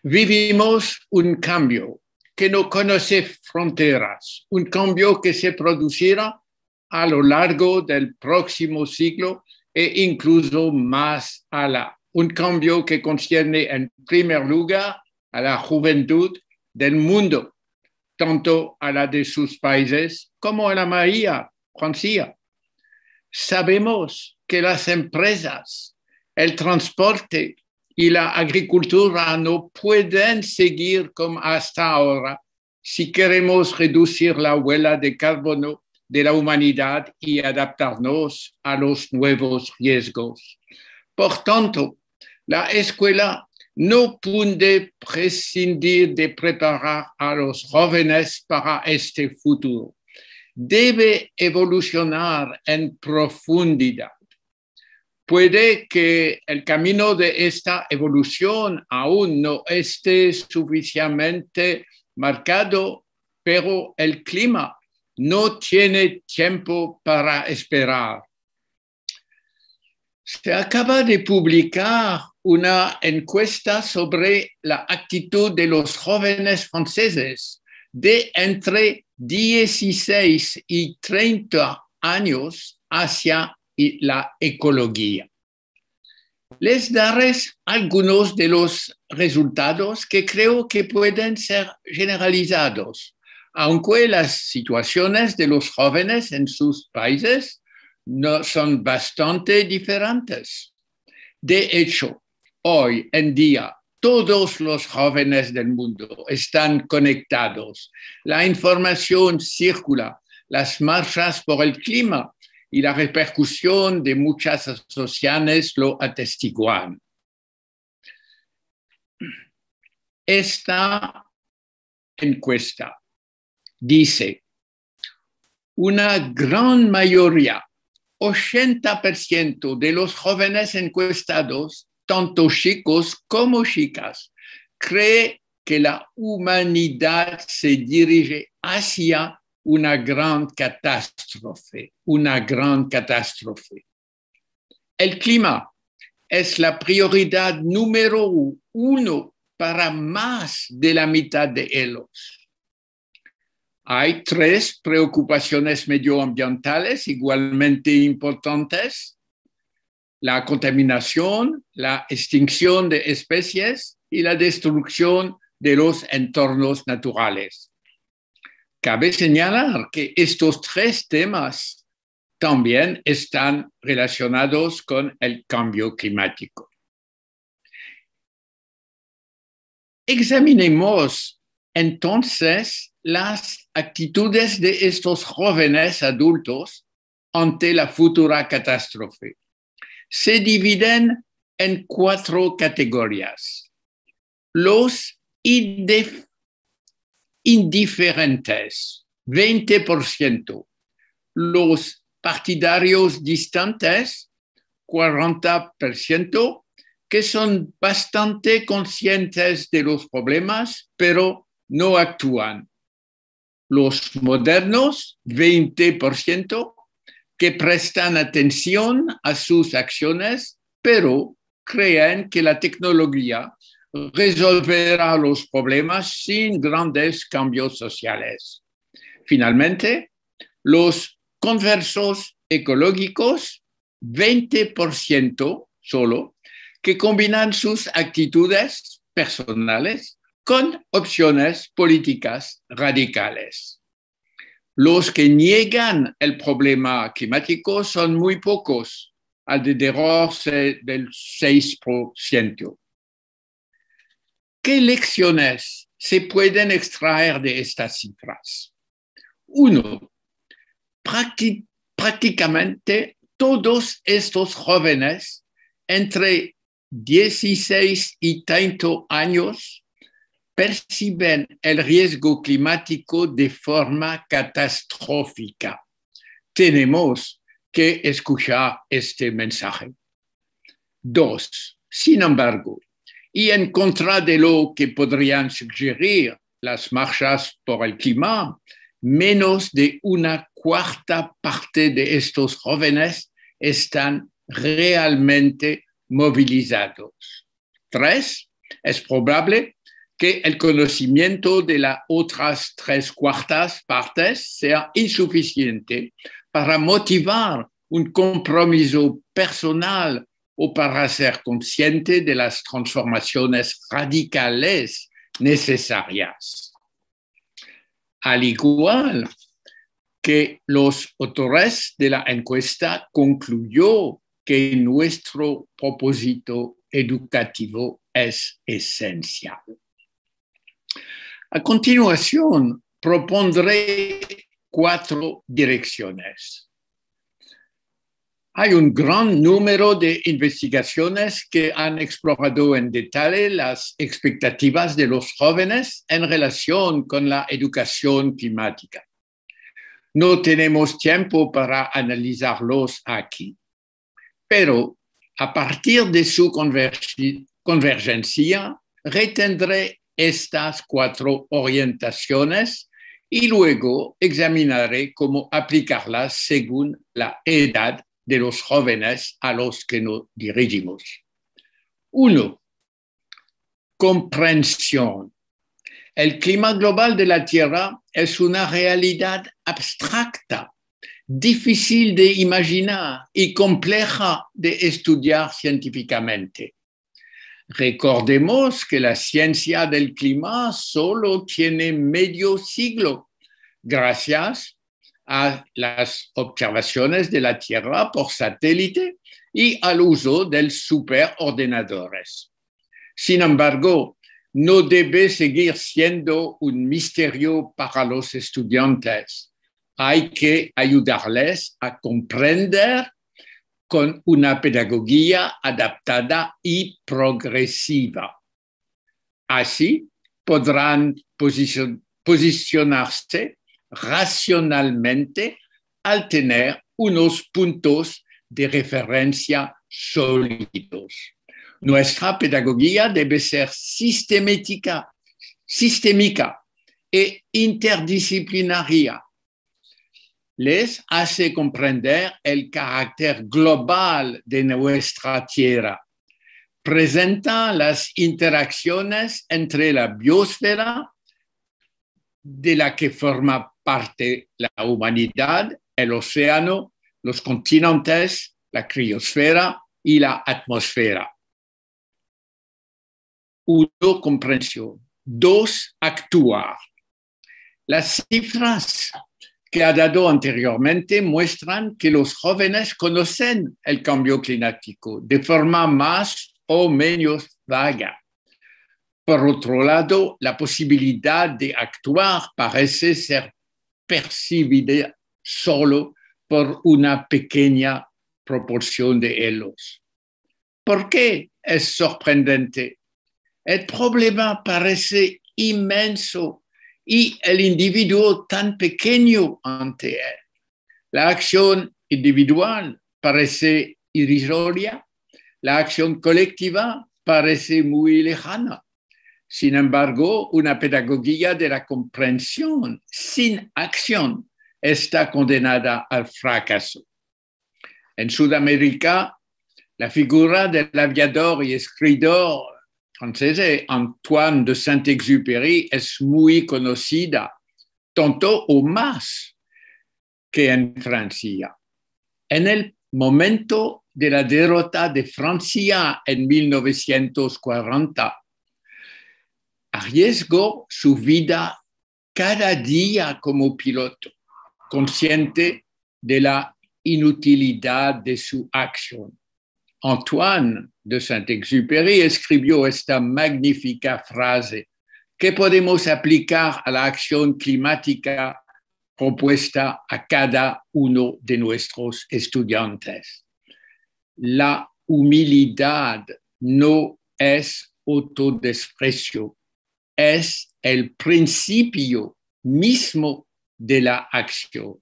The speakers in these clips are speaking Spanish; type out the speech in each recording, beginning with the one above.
Vivimos un cambio que no conoce fronteras, un cambio que se producirá a lo largo del próximo siglo e incluso más allá. Un cambio que concierne en primer lugar a la juventud del mundo, tanto a la de sus países como a la mayoría francesa. Sabemos que las empresas, el transporte y la agricultura no pueden seguir como hasta ahora si queremos reducir la huella de carbono de la humanidad y adaptarnos a los nuevos riesgos. Por tanto, la escuela no puede prescindir de preparar a los jóvenes para este futuro. Debe evolucionar en profundidad. Puede que el camino de esta evolución aún no esté suficientemente marcado, pero el clima no tiene tiempo para esperar. Se acaba de publicar una encuesta sobre la actitud de los jóvenes franceses de entre 16 y 30 años hacia la ecología. Les daré algunos de los resultados que creo que pueden ser generalizados, aunque las situaciones de los jóvenes en sus países no son bastante diferentes. De hecho, hoy en día, todos los jóvenes del mundo están conectados. La información circula, las marchas por el clima y la repercusión de muchas asociaciones lo atestiguan. Esta encuesta dice: una gran mayoría, 80% de los jóvenes encuestados, tanto chicos como chicas, cree que la humanidad se dirige hacia una gran catástrofe. El clima es la prioridad número 1 para más de la mitad de ellos. Hay 3 preocupaciones medioambientales igualmente importantes: la contaminación, la extinción de especies y la destrucción de los entornos naturales. Cabe señalar que estos 3 temas también están relacionados con el cambio climático. Examinemos entonces las actitudes de estos jóvenes adultos ante la futura catástrofe. Se dividen en 4 categorías. Los indiferentes, 20%. Los partidarios distantes, 40%, que son bastante conscientes de los problemas, pero no actúan. Los modernos, 20%, que prestan atención a sus acciones, pero creen que la tecnología resolverá los problemas sin grandes cambios sociales. Finalmente, los conversos ecológicos, 20% solo, que combinan sus actitudes personales con opciones políticas radicales. Los que niegan el problema climático son muy pocos, alrededor del 6%. ¿Qué lecciones se pueden extraer de estas cifras? 1. Prácticamente todos estos jóvenes entre 16 y 30 años perciben el riesgo climático de forma catastrófica. Tenemos que escuchar este mensaje. 2. Sin embargo, y en contra de lo que podrían sugerir las marchas por el clima, menos de una cuarta parte de estos jóvenes están realmente movilizados. 3. Es probable que el conocimiento de las otras 3/4 partes sea insuficiente para motivar un compromiso personal o para ser consciente de las transformaciones radicales necesarias. Al igual que los autores de la encuesta concluyó que nuestro propósito educativo es esencial. A continuación, propondré 4 direcciones. Hay un gran número de investigaciones que han explorado en detalle las expectativas de los jóvenes en relación con la educación climática. No tenemos tiempo para analizarlos aquí, pero a partir de su convergencia, retendré estas 4 orientaciones y luego examinaré cómo aplicarlas según la edad de los jóvenes a los que nos dirigimos. 1. Comprensión. El clima global de la Tierra es una realidad abstracta, difícil de imaginar y compleja de estudiar científicamente. Recordemos que la ciencia del clima solo tiene medio siglo, gracias a las observaciones de la Tierra por satélite y al uso de superordenadores. Sin embargo, no debe seguir siendo un misterio para los estudiantes. Hay que ayudarles a comprender con una pedagogía adaptada y progresiva. Así podrán posicionarse racionalmente al tener unos puntos de referencia sólidos. Nuestra pedagogía debe ser sistémica e interdisciplinaria. Les hace comprender el carácter global de nuestra Tierra. Presenta las interacciones entre la biosfera, de la que forma parte la humanidad, el océano, los continentes, la criosfera y la atmósfera. 1. Comprensión. 2. Actuar. Las cifras que ha dado anteriormente muestran que los jóvenes conocen el cambio climático de forma más o menos vaga. Por otro lado, la posibilidad de actuar parece ser percibida solo por una pequeña proporción de ellos. ¿Por qué es sorprendente? El problema parece inmenso y el individuo tan pequeño ante él. La acción individual parece irrisoria, la acción colectiva parece muy lejana. Sin embargo, una pedagogía de la comprensión sin acción está condenada al fracaso. En Sudamérica, la figura del aviador y escritor francés Antoine de Saint-Exupéry es muy conocida, tanto o más que en Francia. En el momento de la derrota de Francia en 1940, arriesgó su vida cada día como piloto, consciente de la inutilidad de su acción. Antoine de Saint-Exupéry escribió esta magnífica frase que podemos aplicar a la acción climática propuesta a cada uno de nuestros estudiantes. La humildad no es autodesprecio, es el principio mismo de la acción.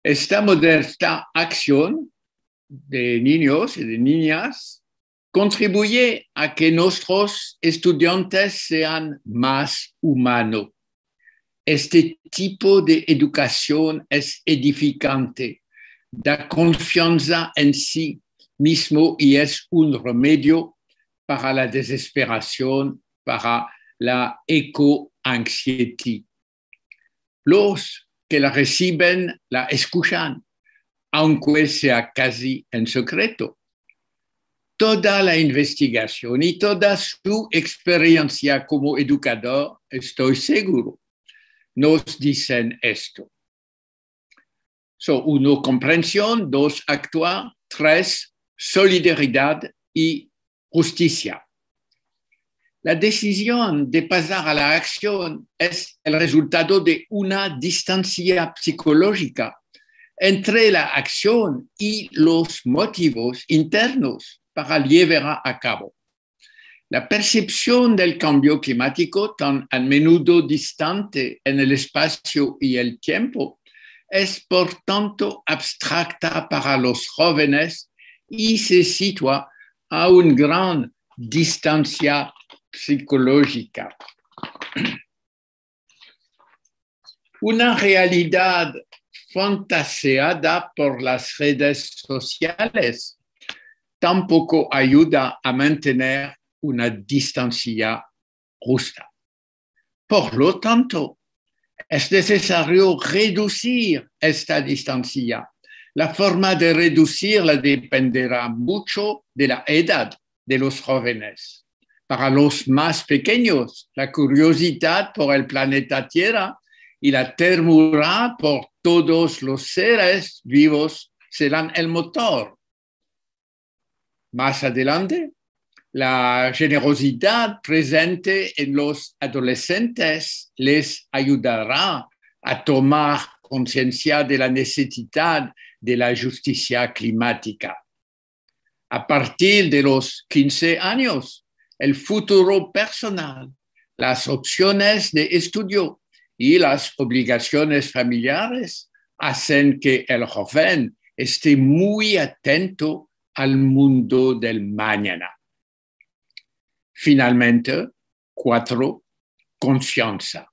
Esta modesta acción de niños y de niñas contribuye a que nuestros estudiantes sean más humanos. Este tipo de educación es edificante, da confianza en sí mismo y es un remedio para la desesperación, para la eco-anxiety. Los que la reciben la escuchan, aunque sea casi en secreto. Toda la investigación y toda su experiencia como educador, estoy seguro, nos dicen esto. Uno, comprensión; dos, actuar; tres, solidaridad y justicia. La decisión de pasar a la acción es el resultado de una distancia psicológica entre la acción y los motivos internos para llevarla a cabo. La percepción del cambio climático, tan a menudo distante en el espacio y el tiempo, es por tanto abstracta para los jóvenes y se sitúa a una gran distancia psicológica. Una realidad fantaseada por las redes sociales tampoco ayuda a mantener una distancia justa. Por lo tanto, es necesario reducir esta distancia. La forma de reducirla dependerá mucho de la edad de los jóvenes. Para los más pequeños, la curiosidad por el planeta Tierra y la ternura por todos los seres vivos serán el motor. Más adelante, la generosidad presente en los adolescentes les ayudará a tomar conciencia de la necesidad de la justicia climática. A partir de los 15 años, el futuro personal, las opciones de estudio y las obligaciones familiares hacen que el joven esté muy atento al mundo del mañana. Finalmente, 4, confianza.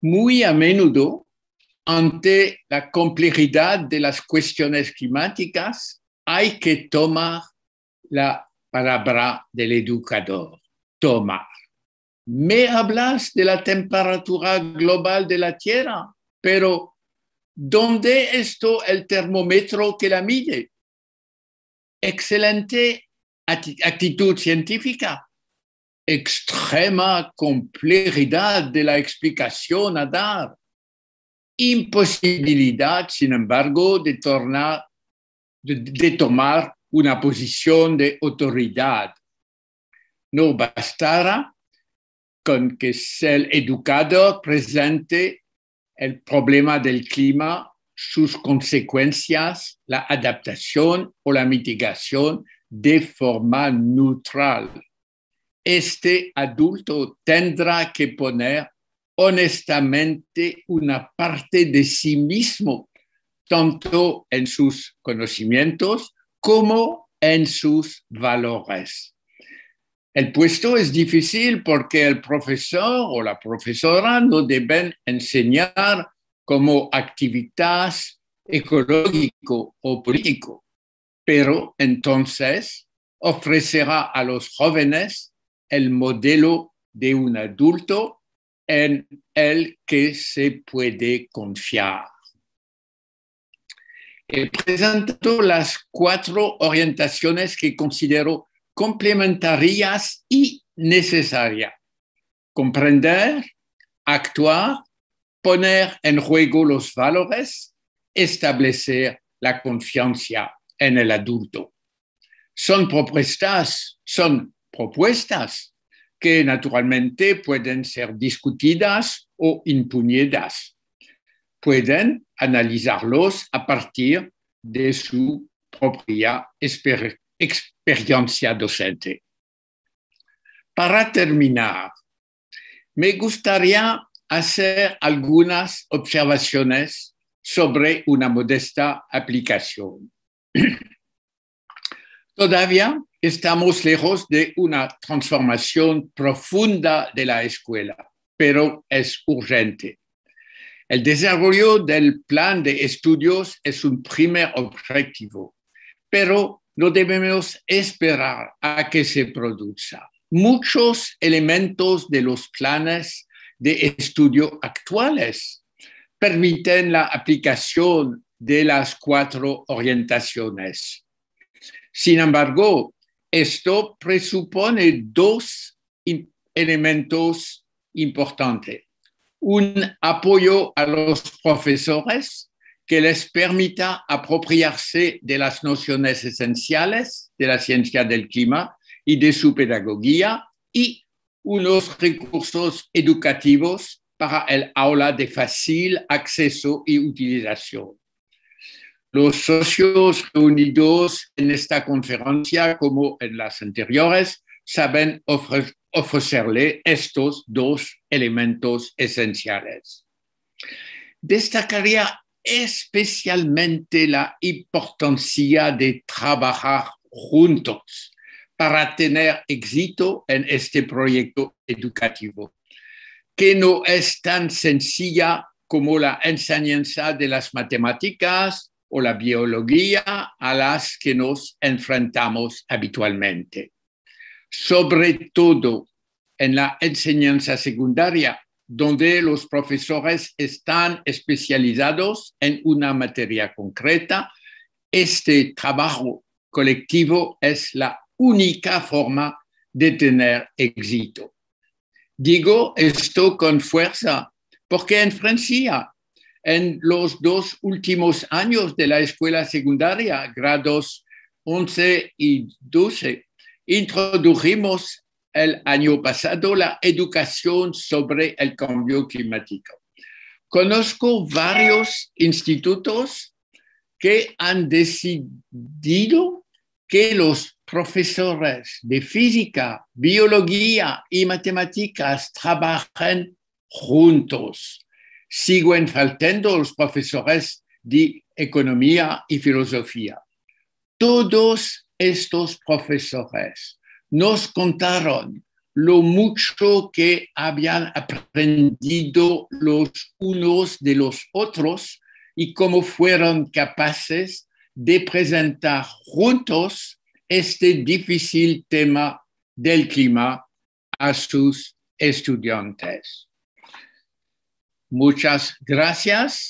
Muy a menudo, ante la complejidad de las cuestiones climáticas, hay que tomar la palabra del educador, tomar. Me hablas de la temperatura global de la Tierra, pero ¿dónde está el termómetro que la mide? Excelente actitud científica, extrema complejidad de la explicación a dar, imposibilidad, sin embargo, de tomar una posición de autoridad. No bastará con que el educador presente el problema del clima, sus consecuencias, la adaptación o la mitigación de forma neutral. Este adulto tendrá que poner honestamente una parte de sí mismo, tanto en sus conocimientos como en sus valores. El puesto es difícil porque el profesor o la profesora no deben enseñar como actividad ecológico o político, pero entonces ofrecerá a los jóvenes el modelo de un adulto en el que se puede confiar. He presentado las 4 orientaciones que considero complementarias y necesarias: comprender, actuar, poner en juego los valores, establecer la confianza en el adulto. Son propuestas que naturalmente pueden ser discutidas o impugnadas. Pueden analizarlos a partir de su propia experiencia docente. Para terminar, me gustaría hacer algunas observaciones sobre una modesta aplicación. Todavía estamos lejos de una transformación profunda de la escuela, pero es urgente. El desarrollo del plan de estudios es un primer objetivo, pero no debemos esperar a que se produzca. Muchos elementos de los planes de estudio actuales permiten la aplicación de las 4 orientaciones. Sin embargo, esto presupone 2 elementos importantes. Un apoyo a los profesores que les permita apropiarse de las nociones esenciales de la ciencia del clima y de su pedagogía, y unos recursos educativos para el aula de fácil acceso y utilización. Los socios reunidos en esta conferencia, como en las anteriores, saben ofrecerle estos 2 elementos esenciales. Destacaría especialmente la importancia de trabajar juntos para tener éxito en este proyecto educativo, que no es tan sencilla como la enseñanza de las matemáticas o la biología a las que nos enfrentamos habitualmente. Sobre todo en la enseñanza secundaria, donde los profesores están especializados en una materia concreta, este trabajo colectivo es la única forma de tener éxito. Digo esto con fuerza porque en Francia, en los 2 últimos años de la escuela secundaria, grados 11 y 12, introdujimos el año pasado la educación sobre el cambio climático. Conozco varios institutos que han decidido que los profesores de física, biología y matemáticas trabajen juntos. Siguen faltando los profesores de economía y filosofía. Todos estos profesores nos contaron lo mucho que habían aprendido los unos de los otros y cómo fueron capaces de presentar juntos este difícil tema del clima a sus estudiantes. Muchas gracias.